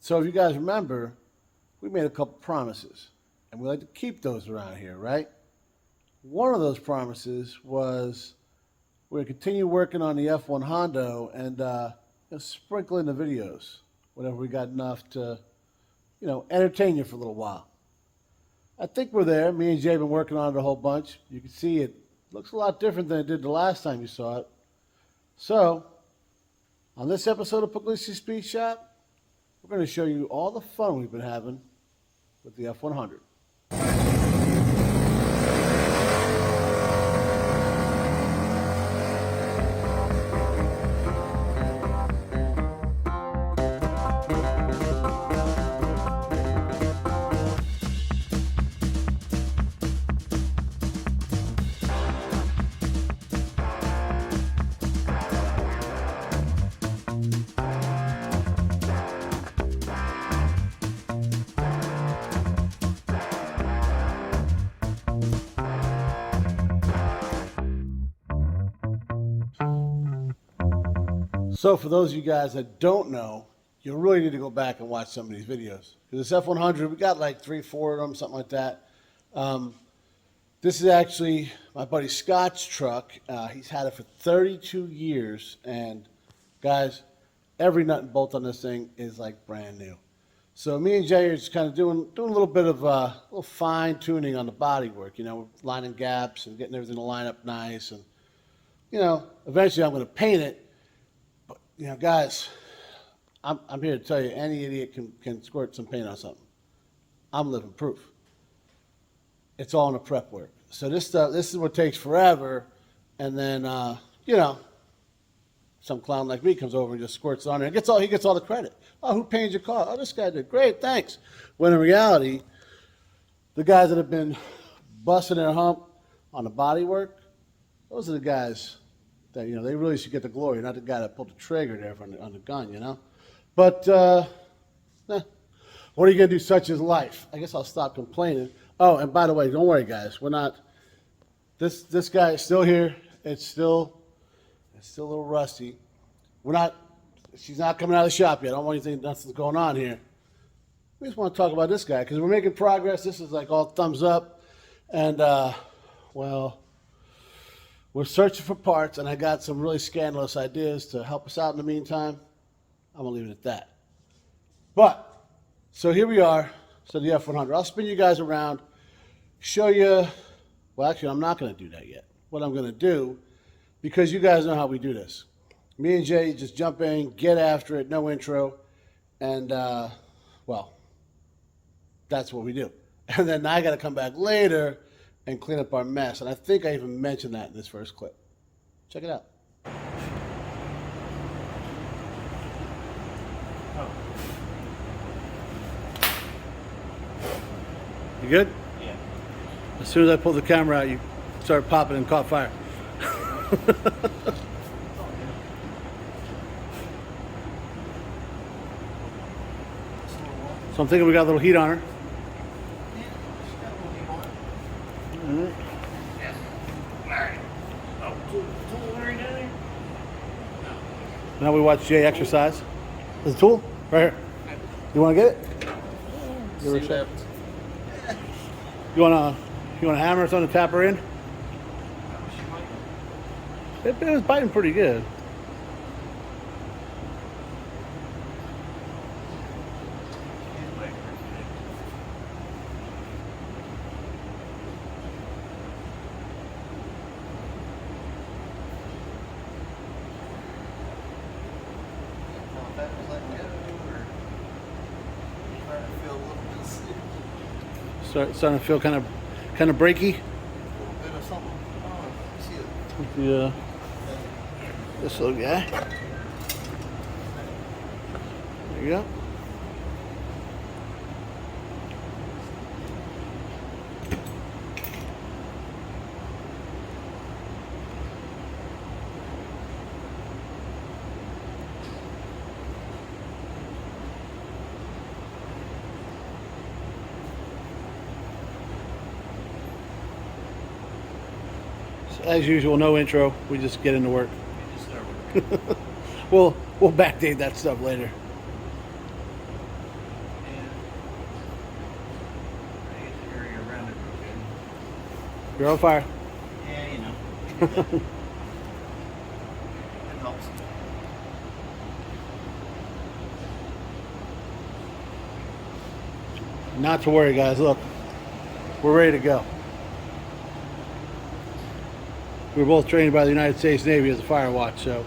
So if you guys remember, we made a couple promises, and we like to keep those around here, right? One of those promises was we're going to continue working on the F100 and sprinkle in the videos whenever we got enough to, entertain you for a little while. I think we're there. Me and Jay have been working on it a whole bunch. You can see it looks a lot different than it did the last time you saw it. So, on this episode of Pugliese Speed Shop, we're going to show you all the fun we've been having with the F100. So for those of you guys that don't know, you really need to go back and watch some of these videos. Because this F100, we got like 3, 4 of them, something like that. This is actually my buddy Scott's truck. He's had it for 32 years. And guys, every nut and bolt on this thing is like brand new. So me and Jay are just kind of doing a little bit of a little fine tuning on the body work. We're lining gaps and getting everything to line up nice. And, eventually I'm going to paint it. Guys, I'm here to tell you, any idiot can squirt some paint on something. I'm living proof. It's all in the prep work. So this is what takes forever, and then some clown like me comes over and just squirts it on there. He gets all the credit. Oh, who painted your car? Oh, this guy did. Great, thanks. When in reality, the guys that have been busting their hump on the body work, those are the guys that, they really should get the glory, not the guy that pulled the trigger there on the gun, But, what are you going to do? Such is life. I guess I'll stop complaining. Oh, and by the way, don't worry, guys. We're not, this guy is still here. It's still a little rusty. She's not coming out of the shop yet. I don't want you to think nothing's going on here. We just want to talk about this guy because we're making progress. This is like all thumbs up. And, we're searching for parts, and I got some really scandalous ideas to help us out in the meantime. I'm going to leave it at that. But, so here we are. So the F100. I'll spin you guys around, show you. Well, actually, I'm not going to do that yet. What I'm going to do, because you guys know how we do this. Me and Jay just jump in, get after it, no intro. And, that's what we do. And then I got to come back later and clean up our mess. And I think I even mentioned that in this first clip. Check it out. You good? Yeah. As soon as I pulled the camera out, you started popping and caught fire. So I'm thinking we got a little heat on her. Now we watch Jay exercise. There's a tool right here. You want to get it? Give her a shot. You want to hammer or something to tap her in? It was biting pretty good. Starting to feel kind of breaky. A little bit of something. Oh, see it. Yeah. This little guy. There you go. As usual, no intro. We just get into work. We'll backdate that stuff later. You're on fire. Yeah, you know. It helps. Not to worry, guys. Look, we're ready to go. We were both trained by the United States Navy as a fire watch, so. Right.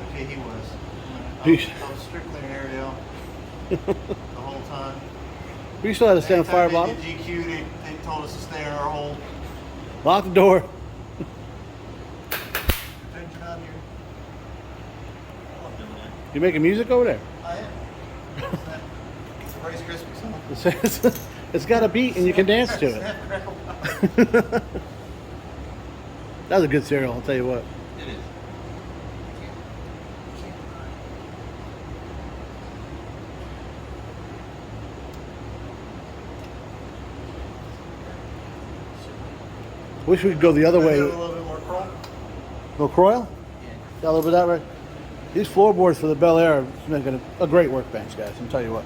Okay, he was. He's- I was strictly an Airedale the whole time. We still had to stay on fire Anytime bottom. they did GQ, they told us to stay in our hole. Lock the door. Venture out here. I love doing that. You making music over there? I am. It's a Rice Krispie song. It's got a beat and you can dance to it. Snap, crackle, pop. That was a good cereal, I'll tell you what. It is. Wish we could go the other way. A little bit more crawl. Go Croyle? Yeah. Got a little bit of that right? These floorboards for the Bel Air are making a great workbench, guys. I'll tell you what.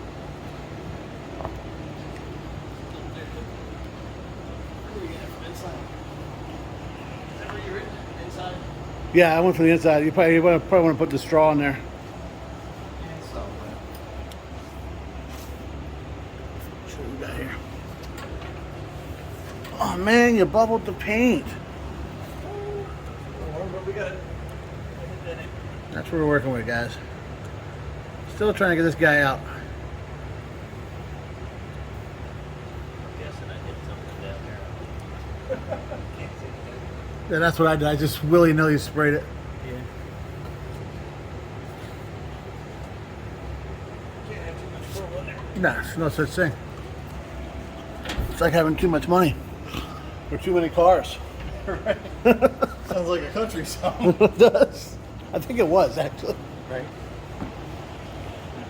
Yeah, I went for the inside. You probably want to put the straw in there. What we got here? Oh man, you bubbled the paint. That's what we're working with, guys. Still trying to get this guy out. Guessing I hit something down there. Yeah, that's what I did. I just willy-nilly sprayed it. Yeah. Can't have too much trouble in there. Nah, there's no such thing. It's like having too much money or too many cars. Right. Sounds like a country song. It does. I think it was actually. Right.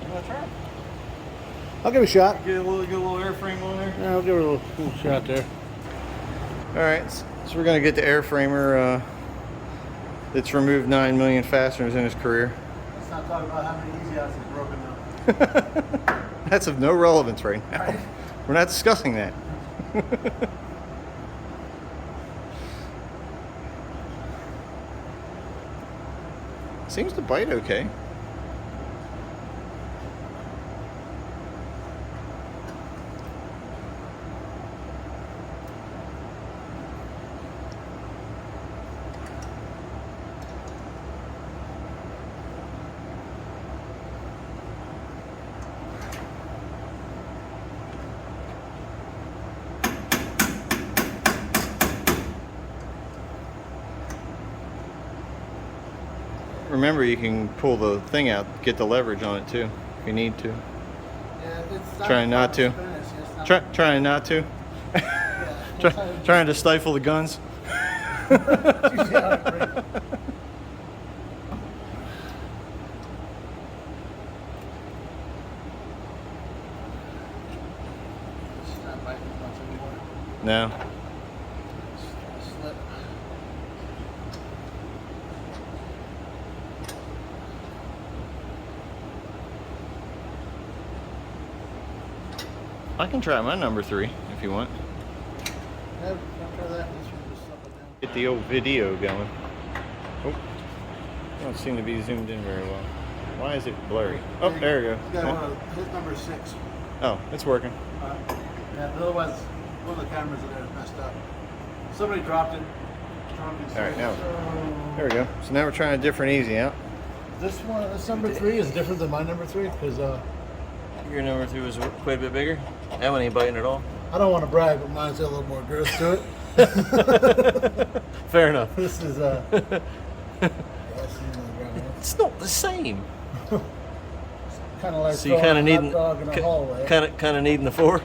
You want to try? I'll give it a shot. Get a little airframe on there. Yeah, I'll give it a little shot there. All right, so we're gonna get the airframer that's removed 9 million fasteners in his career. Let's not talk about how many easy outs he's broken now. That's of no relevance right now. Right. We're not discussing that. Seems to bite okay. Remember, you can pull the thing out, get the leverage on it too, if you need to. Yeah, it's Trying not to. Trying not to. Trying to stifle the guns. No. I can try my number 3 if you want. Get the old video going. Oh, don't seem to be zoomed in very well. Why is it blurry? Oh, there we go. His number 6. Oh, it's working. Yeah, but otherwise, one of the cameras in there is messed up. Somebody dropped it. All right, now there we go. So now we're trying a different easy out. This one, this number 3 is different than my number 3 because Your number 3 was quite a bit bigger. That one ain't biting at all. I don't want to brag, but mine's got a little more girth to it. Fair enough. This is It's not the same. kind of like So you kind of throwing a needing, hot dog in a hallway. kind of needing the 4.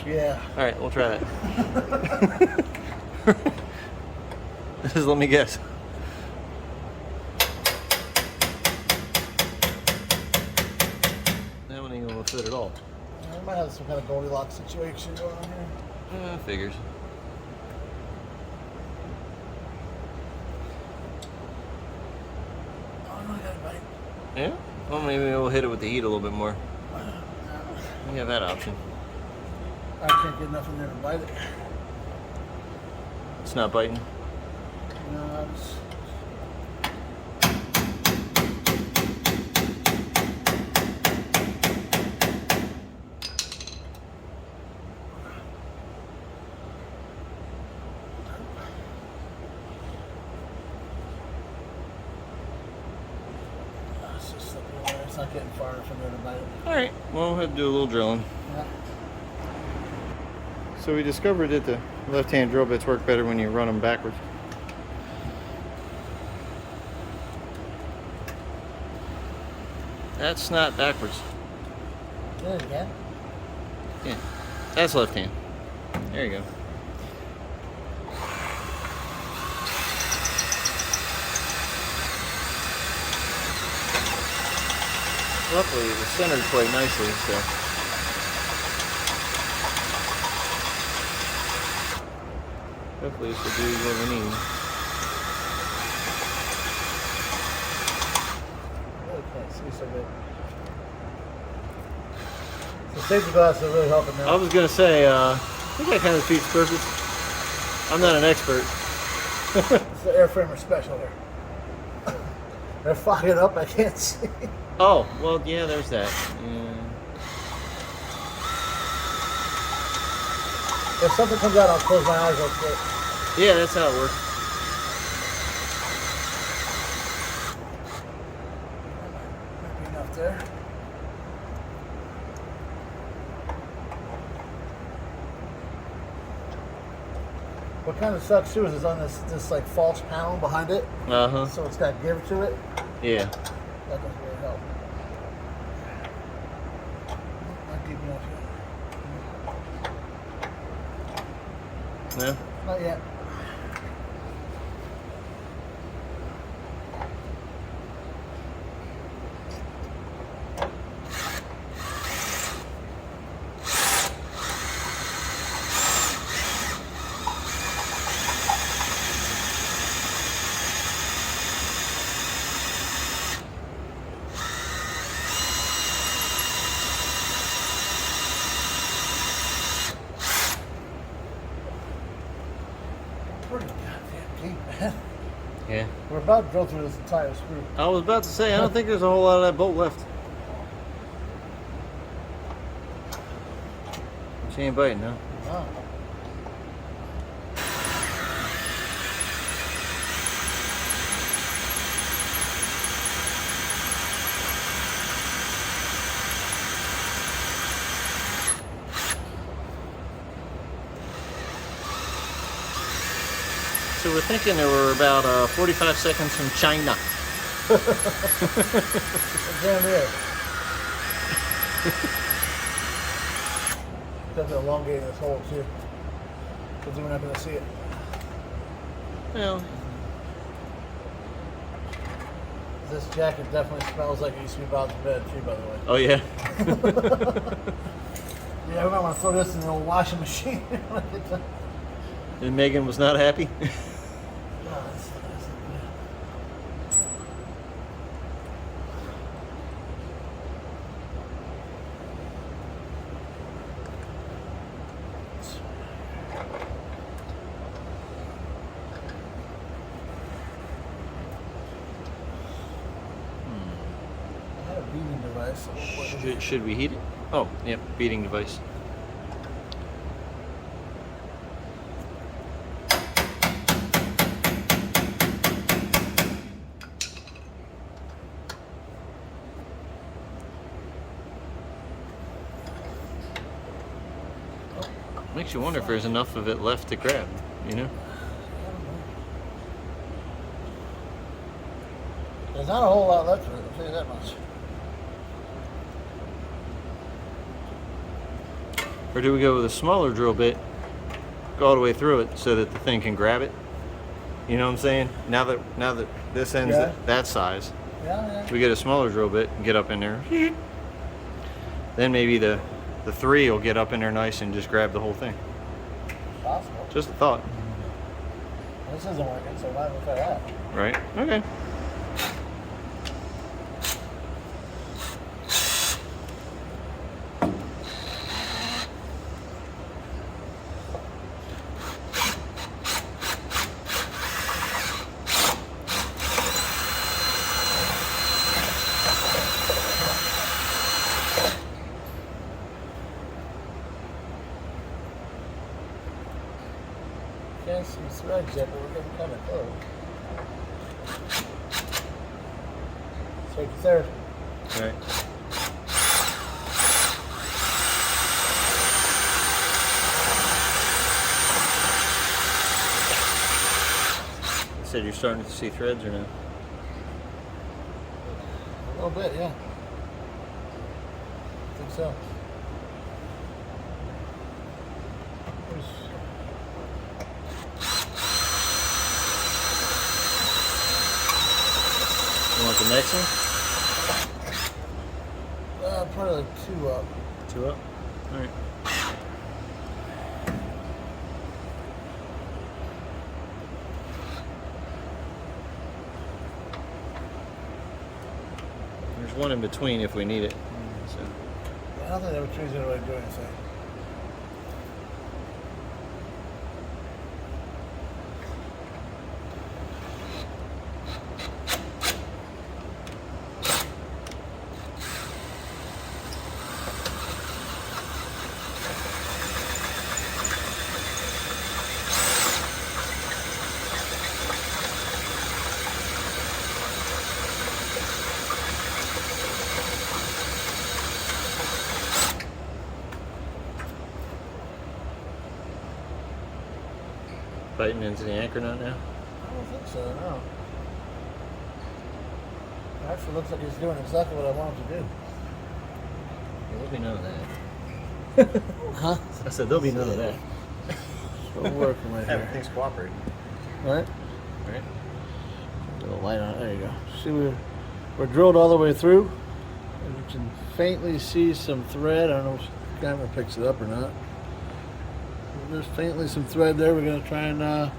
Yeah. All right, we'll try that. Just let me guess. That one ain't gonna fit at all. I might have some kind of Goldilocks situation going on here. Figures. Oh no, I got a bite. Yeah? Well, maybe we'll hit it with the heat a little bit more. We have that option. I can't get enough in there to bite it. It's not biting. No, it's... It's just slipping away. It's not getting far enough in there to bite it. All right. Well, we'll have to do a little drilling. Yeah. So we discovered that the left-hand drill bits work better when you run them backwards. That's not backwards. Do it again. Yeah, that's left hand. There you go. Luckily, it was centered quite nicely, so. Hopefully this will do what we need. Really can't see so good. The safety glasses are really helping now. I was gonna say, I think that kind of defeats the purpose. I'm not an expert. It's the airframer special here. They're fogging up, I can't see. Oh, well, yeah, there's that. Yeah. If something comes out, I'll close my eyes real quick. Yeah, that's how it works. Might be enough there. What kind of sucks too is it's on this like false panel behind it, Uh-huh. so it's got give to it. Yeah. That doesn't really help. Not deep enough yet. No? Not yet. Pretty goddamn deep, man. Yeah. We're about to drill through this entire screw. I was about to say, I don't think there's a whole lot of that bolt left. She ain't biting, no? Wow. So we're thinking that we're about 45 seconds from China. Damn near. Definitely elongating this hole too. Because we're not going to see it. Well, This jacket definitely smells like it used to be Bob's bed too, by the way. oh yeah. Yeah, we might want to throw this in the old washing machine. And Megan was not happy. I had a beating device. Should we heat it? Oh, yep, beating device. Makes you wonder if there's enough of it left to grab, you know? There's not a whole lot left of it, I'll tell you that much. Or do we go with a smaller drill bit, go all the way through it so that the thing can grab it? You know what I'm saying? Now that this ends Yeah. that size, Yeah, we get a smaller drill bit and get up in there. Then maybe the three will get up in there nice and just grab the whole thing. possible. Just a thought, This isn't working, so why would I try that? right? Okay. can't see threads yet, but we're getting kind of close. Take the third. All right. You said you're starting to see threads or no? A little bit, yeah. I think so. You want the next one? Probably like 2 up. 2 up? All right. There's one in between if we need it. So. I don't think that would change any way to do anything. Biting into the anchor nut now? I don't think so, no. It actually looks like he's doing exactly what I want him to do. There'll be none of that. Huh? I said there'll be none of that. We're working right here. Everything's cooperating. Right? Right? A little light on it. There you go. See, we're drilled all the way through. And you can faintly see some thread. I don't know if the camera picks it up or not. There's faintly some thread there. We're going to try and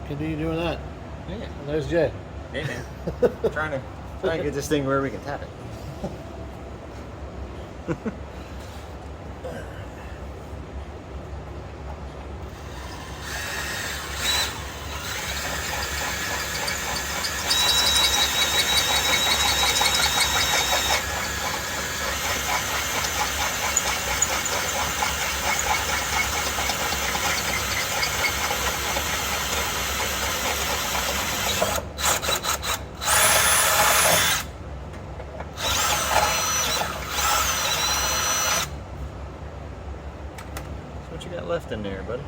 continue doing that. Yeah. And there's Jay. Hey man. trying to get this thing where we can tap it. What you got left in there, buddy?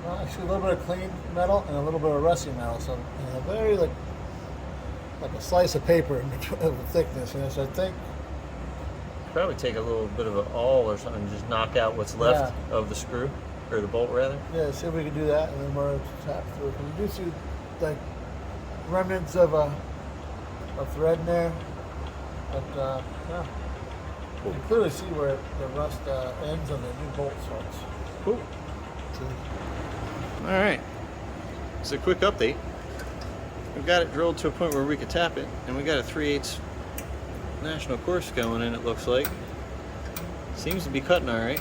Well, actually, a little bit of clean metal and a little bit of rusty metal. So, very like a slice of paper of thickness. And so I think Probably take a little bit of an awl or something and just knock out what's left of the screw, or the bolt rather. yeah, see if we can do that, and then we're tap through. We do see like remnants of a thread in there, but yeah, you can clearly see where the rust ends on the new bolt starts. Cool. All right. It's a quick update. We've got it drilled to a point where we could tap it, and we got a 3/8 national course going in, it looks like. Seems to be cutting all right.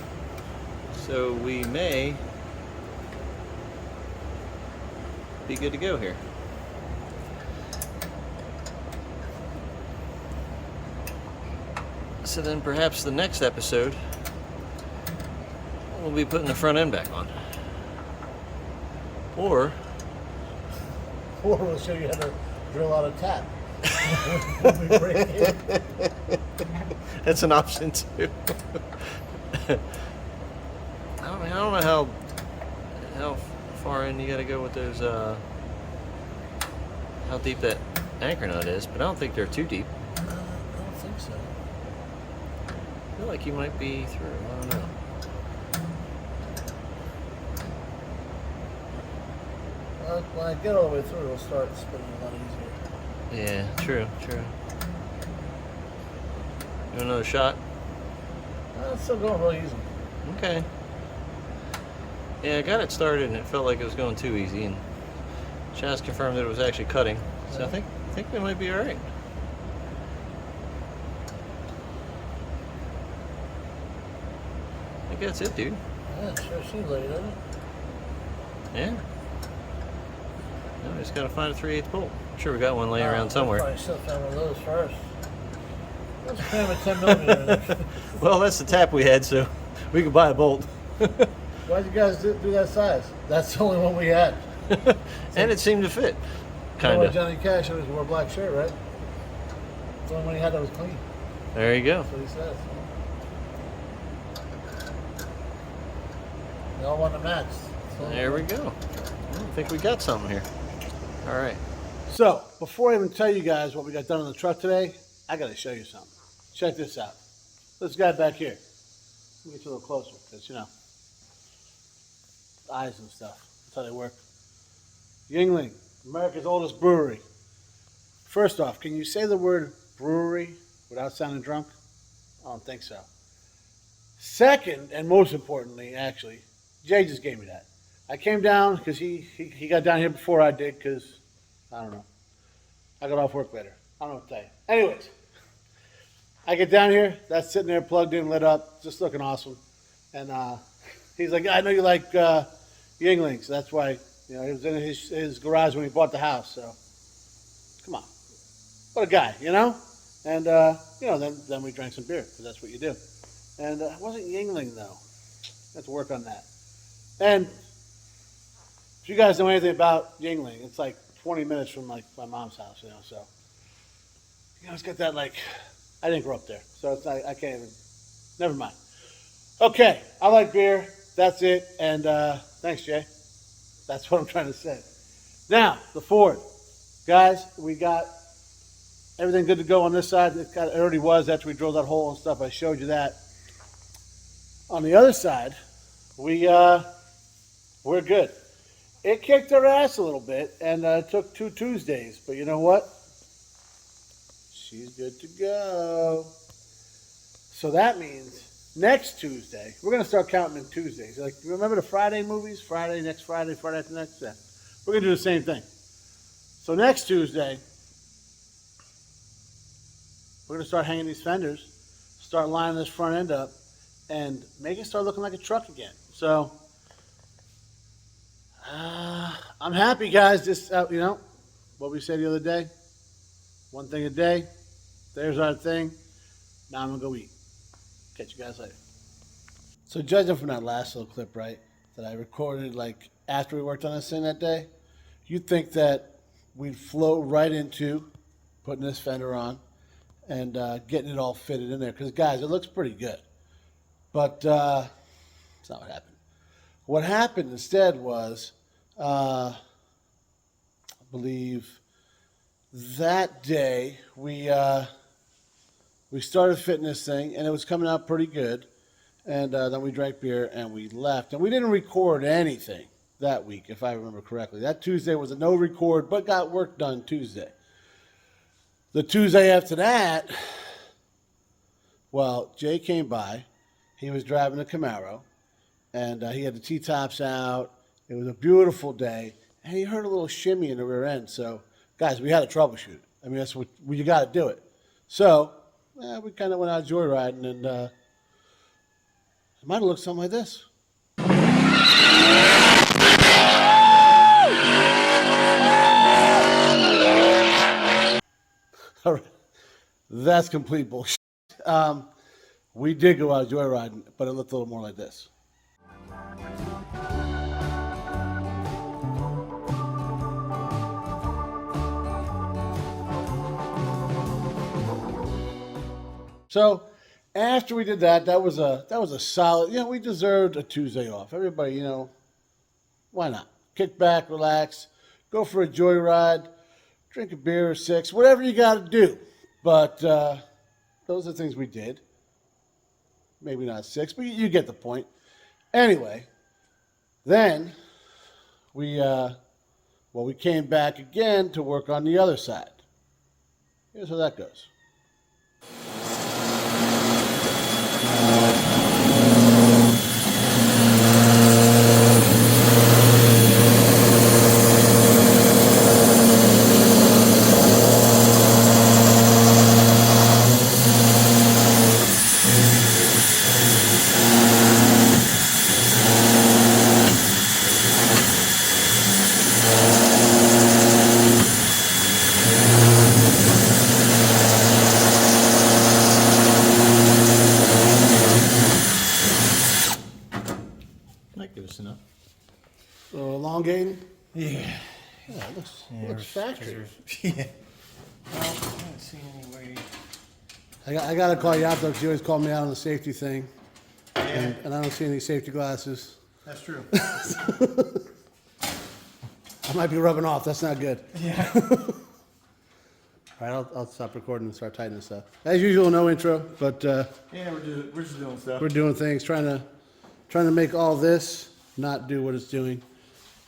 So we may be good to go here. So then perhaps the next episode, we'll be putting the front end back on. Or we'll show you how to drill out a tap. When we break it. that's an option too. I don't know how far in you got to go with those. How deep that anchor nut is, but I don't think they're too deep. I don't think so. I feel like you might be through. I don't know. When I get all the way through, it'll start spinning a lot easier. Yeah, true. You want another shot? It's still going really easy. Okay. Yeah, I got it started and it felt like it was going too easy, and Chaz confirmed that it was actually cutting. So I think we might be all right. I think that's it, dude. Yeah, it sure seems like it, doesn't it? Yeah. No, we just gotta find a 3/8 bolt. I'm sure we got one laying around somewhere. Probably still found one of those first. Let's cram a 10 millimeter in there. Well, that's the tap we had, so we could buy a bolt. Why'd you guys do that size? That's the only one we had. And it seemed to fit. You know Kind what of. Johnny Cash always wore a black shirt, right? It's the only one he had that was clean. There you go. That's what he says. They all want to match. There we go. I think we got something here. All right. So, before I even tell you guys what we got done on the truck today, I got to show you something. Check this out. This guy back here. Let me get you a little closer, because, you know, eyes and stuff. That's how they work. Yuengling, America's oldest brewery. First off, can you say the word brewery without sounding drunk? I don't think so. Second, and most importantly, actually, Jay just gave me that. I came down because he got down here before I did because, I don't know. I got off work later. I don't know what to tell you. Anyways, I get down here. That's sitting there plugged in, lit up, just looking awesome. And he's like, I know you like Yuenglings. That's why, you know, he was in his garage when he bought the house. So, come on. What a guy, you know? And, you know, then we drank some beer because that's what you do. And it wasn't Yuengling, though. I have to work on that. And if you guys know anything about Yuengling, it's like 20 minutes from like my mom's house, you know, so you know, it's got that like, I didn't grow up there, so it's not, I can't even, never mind. Okay, I like beer, that's it, and thanks, Jay. That's what I'm trying to say. Now, the Ford. Guys, we got everything good to go on this side. It already was after we drilled that hole and stuff. I showed you that. On the other side, we're good. It kicked our ass a little bit, and it took 2 Tuesdays. But you know what? She's good to go. So that means next Tuesday, we're going to start counting in Tuesdays. Like, remember the Friday movies? Friday, next Friday, Friday after next? Yeah. We're going to do the same thing. So next Tuesday, we're going to start hanging these fenders, start lining this front end up, and make it start looking like a truck again. So I'm happy, guys. Just, you know, what we said the other day, one thing a day. There's our thing. Now I'm going to go eat. Catch you guys later. So judging from that last little clip, right, that I recorded like after we worked on this thing that day, you'd think that we'd flow right into putting this fender on and getting it all fitted in there. Because, guys, it looks pretty good. But it's not what happened. What happened instead was, I believe that day we started fitting this thing, and it was coming out pretty good. And then we drank beer, and we left. And we didn't record anything that week, if I remember correctly. That Tuesday was a no record, but got work done Tuesday. The Tuesday after that, well, Jay came by. He was driving a Camaro, and he had the T-tops out. It was a beautiful day, and he heard a little shimmy in the rear end. So, guys, we had to troubleshoot it. I mean, that's what you got to do it. So, we kind of went out joyriding, and it might have looked something like this. All right, that's complete bullshit. We did go out joyriding, but it looked a little more like this. So after we did that, that was a solid. You know, we deserved a Tuesday off. Everybody, you know, why not? Kick back, relax, go for a joyride, drink a beer or 6, whatever you got to do. But those are the things we did. Maybe not 6, but you get the point. Anyway, then we came back again to work on the other side. Here's how that goes. elongating? Yeah. Yeah, it Yeah, looks factory. Yeah. Well, I haven't seen any way. I gotta call you out though, because you always call me out on the safety thing. Yeah, And I don't see any safety glasses. that's true. I might be rubbing off. That's not good. Yeah. All right, I'll stop recording and start tightening this up. As usual, no intro, but Yeah, we're just doing stuff. we're doing things, trying to make all this not do what it's doing.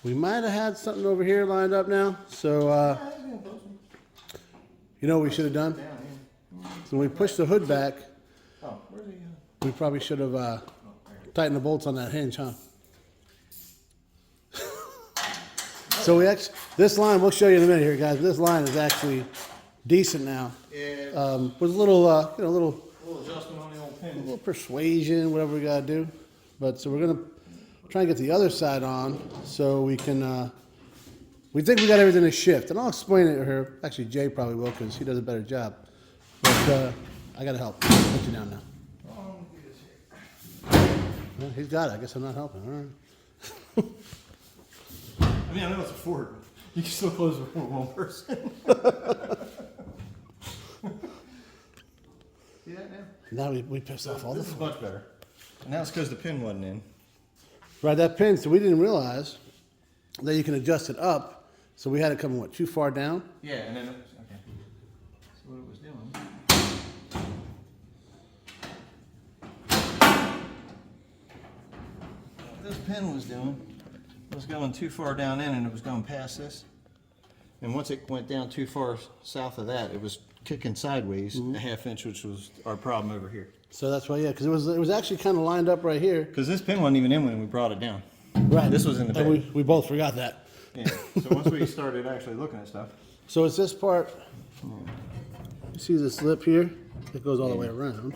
We might have had something over here lined up now, so you know what we should have done? So when we pushed the hood back, Oh, where's he? we probably should have tightened the bolts on that hinge, huh? So this line, we'll show you in a minute here, guys. This line is actually decent now. Yeah. With a little, a little Adjustment on the old a pin. little persuasion, whatever we gotta do. But so we're gonna try and get the other side on so we can. We think we got everything to shift, and I'll explain it here. Actually, Jay probably will because he does a better job. But I gotta help. I'll put you down now. Well, he's got it. I guess I'm not helping. All right. I mean, I know it's a Ford. You can still close it for one person. See that now? Now we pissed off all the. This is much better. And now it's because the pin wasn't in. Right, that pin. So we didn't realize that you can adjust it up. So we had it coming too far down. Yeah, and then okay. So what it was doing. What this pin was doing was going too far down in, and it was going past this. And once it went down too far south of that, it was kicking sideways a half inch, which was our problem over here. So that's why, yeah, because it was actually kind of lined up right here. Because this pin wasn't even in when we brought it down. Right. This was in the bed. And we both forgot that. Yeah. So once we started actually looking at stuff. So it's this part. You see this lip here? It goes all the way around.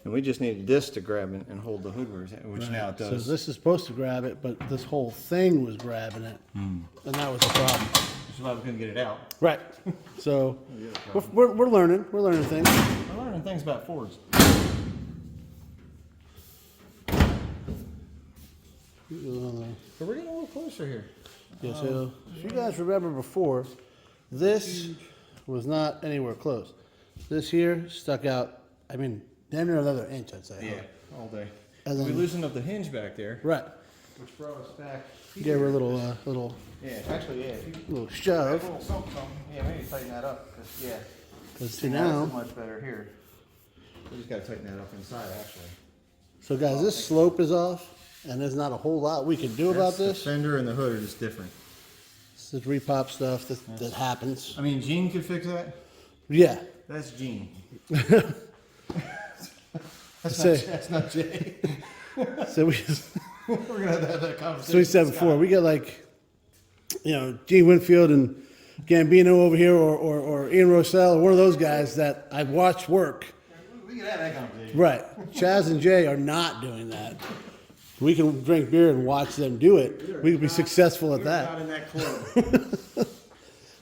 And we just needed this to grab it and hold the hood where it's at, which now it So does. this is supposed to grab it, but this whole thing was grabbing it, and that was the problem. Which is why we couldn't get it out. Right. So we're learning. We're learning things. We're learning things about Fords. But we're getting a little closer here. Yeah. So if you guys remember before, this was not anywhere close. This here stuck out. I mean, damn near another inch, I'd say. Yeah, all day. And We then- loosened up the hinge back there, Right. which brought us back. Gave her a little Yeah, actually, yeah. If you little shove. a little something, yeah, maybe tighten that up. Cause, yeah. Because See, now, this is much better here. We just gotta tighten that up inside, actually. so guys, this slope is off, and there's not a whole lot we can do about The this. fender and the hood are just different. This is repop stuff that happens. I mean, Gene could fix that. Yeah. That's Gene. So, That's not Jay. so we We're gonna have that conversation. so we said before, we get like, Gene Winfield and Gambino over here, or Ian Rossell, or one of those guys that I've watched work. We can have that conversation. Right. Chaz and Jay are not doing that. We can drink beer and watch them do it. We can be successful at We're that. not in that club.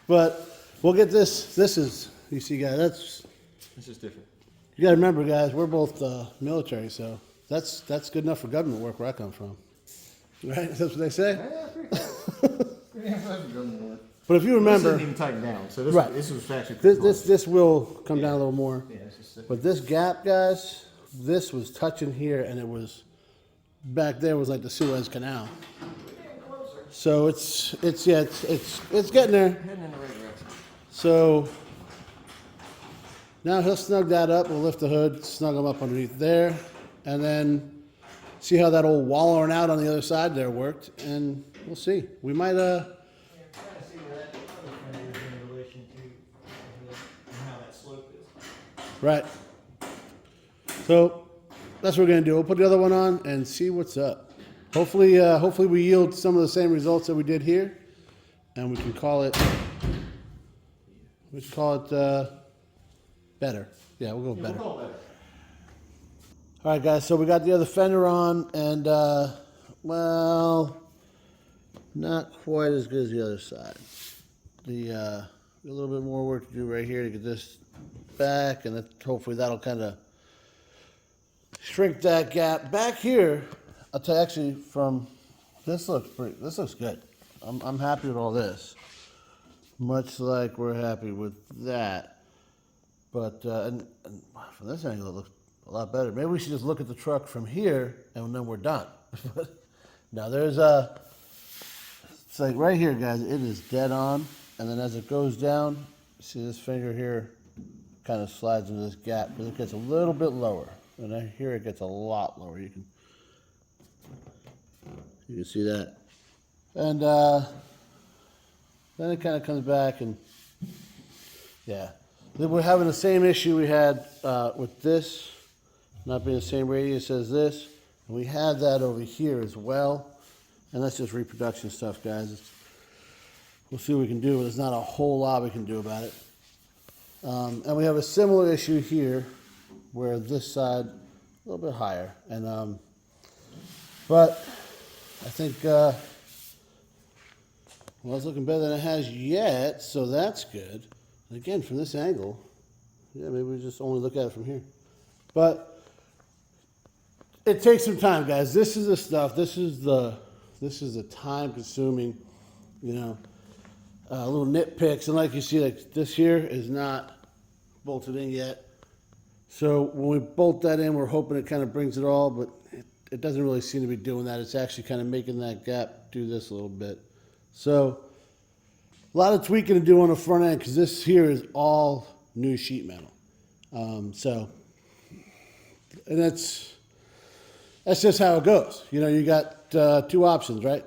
But we'll get this. This is, you see, guys, This is different. you got to remember, guys, we're both military, so that's good enough for government work where I come from. Right? That's what they say? Yeah, pretty good. But if you This remember, isn't even tightened down, so this, Right. this was actually pretty this will come down a little more. Yeah, it's just But this gap, guys, this was touching here, and it was back there was like the Suez Canal. So it's getting there. heading in the right direction. So now he'll snug that up. We'll lift the hood, snug him up underneath there, and then see how that old wallowing out on the other side there worked, and we'll see. We might Trying to see where that other fender is in relation to and how that slope is. right. So that's what we're gonna do. We'll put the other one on and see what's up. Hopefully we yield some of the same results that we did here, and we can call it. Better. Yeah, we'll go better. All right, guys. So we got the other fender on, and well, not quite as good as the other side. A little bit more work to do right here to get this back, and hopefully that'll kind of shrink that gap back here. I'll tell you, actually, from this looks good. I'm happy with all this. Much like we're happy with that. But and from this angle, it looks a lot better. Maybe we should just look at the truck from here, and then we're done. Now there's a, it's like right here, guys. It is dead on, and then as it goes down, see this finger here kind of slides into this gap because it gets a little bit lower, and then here it gets a lot lower. You can see that, and then it kind of comes back, and yeah. Then we're having the same issue we had with this, not being the same radius as this. And we have that over here as well. And that's just reproduction stuff, guys. We'll see what we can do, but there's not a whole lot we can do about it. And we have a similar issue here, where this side a little bit higher. And but I think well, it's looking better than it has yet, so that's good. And again, from this angle, yeah, maybe we just only look at it from here. But it takes some time, guys. This is the stuff. This is the time-consuming, little nitpicks. And like you see, like this here is not bolted in yet. So when we bolt that in, we're hoping it kind of brings it all, but it doesn't really seem to be doing that. It's actually kind of making that gap do this a little bit. So a lot of tweaking to do on the front end because this here is all new sheet metal. And that's just how it goes. You got two options, right?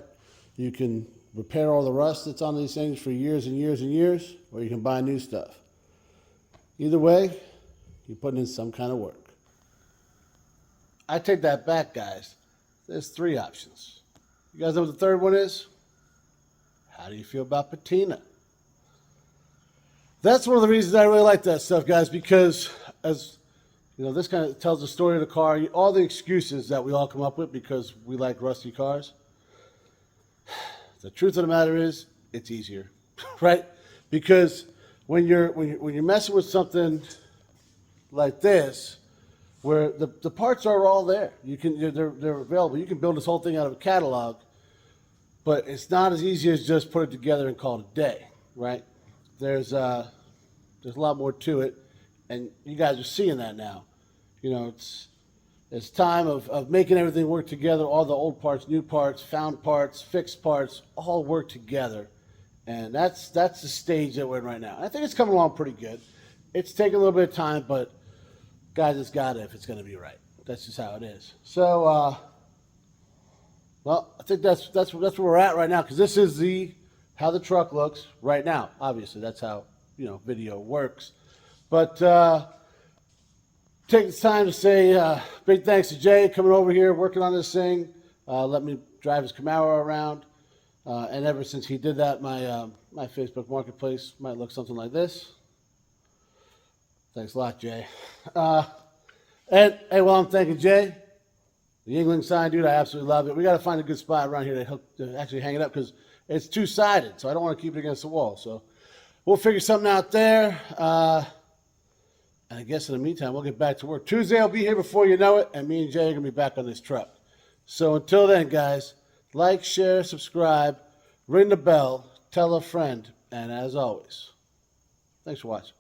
You can repair all the rust that's on these things for years and years and years, or you can buy new stuff. Either way, you're putting in some kind of work. I take that back, guys. There's three options. You guys know what the third one is? How do you feel about patina? That's one of the reasons I really like that stuff, guys, because as this kind of tells the story of the car, all the excuses that we all come up with because we like rusty cars. The truth of the matter is, it's easier, right? Because when you're messing with something like this, where the parts are all there, they're available. You can build this whole thing out of a catalog. But it's not as easy as just put it together and call it a day, right? There's a lot more to it, and you guys are seeing that now. It's time of making everything work together, all the old parts, new parts, found parts, fixed parts, all work together. And that's the stage that we're in right now. I think it's coming along pretty good. It's taking a little bit of time, but guys, it's got it if it's going to be right. That's just how it is. So, well, I think that's where we're at right now because this is how the truck looks right now. Obviously, that's how video works. But take this time to say big thanks to Jay coming over here, working on this thing. Let me drive his Camaro around, and ever since he did that, my Facebook Marketplace might look something like this. Thanks a lot, Jay. And hey, well, I'm thanking Jay. The Yingling sign, dude, I absolutely love it. We got to find a good spot around here to actually hang it up because it's two-sided, so I don't want to keep it against the wall. So we'll figure something out there. And I guess in the meantime, we'll get back to work. Tuesday, I'll be here before you know it, and me and Jay are going to be back on this truck. So until then, guys, like, share, subscribe, ring the bell, tell a friend, and as always, thanks for watching.